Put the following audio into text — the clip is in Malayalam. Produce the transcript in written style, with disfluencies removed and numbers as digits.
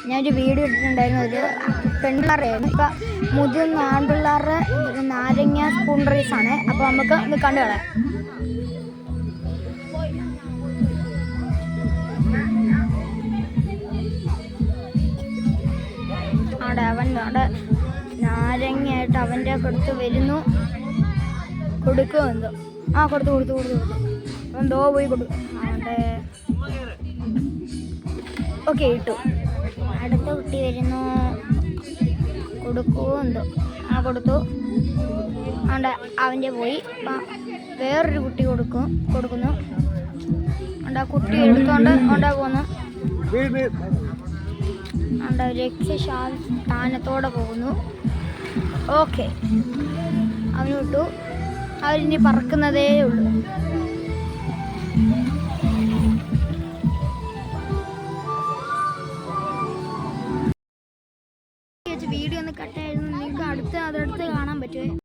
ഞാനൊരു വീഡിയോ ഇട്ടിട്ടുണ്ടായിരുന്നു. ഒരു പെൺപിള്ളേരായിരുന്നു. ഇപ്പം മുതിർന്ന ആൺപിള്ളേരുടെ നാരങ്ങ സ്പൂൺ റേസാണ്. അപ്പോൾ നമുക്ക് ഇത് കണ്ടു കളയാം. അവൻ അവിടെ നാരങ്ങയായിട്ട് അവൻ്റെ അടുത്ത് വരുന്നു. കൊടുക്കുമോ എന്തോ? കൊടുത്തു എന്തോ പോയി കൊടുക്കും. അവിടെ ഓക്കെ ഇട്ടു. അടുത്ത കുട്ടി വരുന്നു. കൊടുക്കുമോ എന്തോ? കൊടുത്തു. അവിടെ അവൻ്റെ പോയി. വേറൊരു കുട്ടി കൊടുക്കുന്നു. ആ കുട്ടി എടുത്തോണ്ട് പോകുന്നു. രക്ഷാസ്ഥാനത്തോടെ പോകുന്നു. ഓക്കെ, അവന് വിട്ടു. അവരിനി പറക്കുന്നതേ ഉള്ളൂ. വീഡിയോ ഒന്ന് കട്ടായിരുന്നു. നിങ്ങൾക്ക് അതെടുത്ത് കാണാൻ പറ്റുമോ?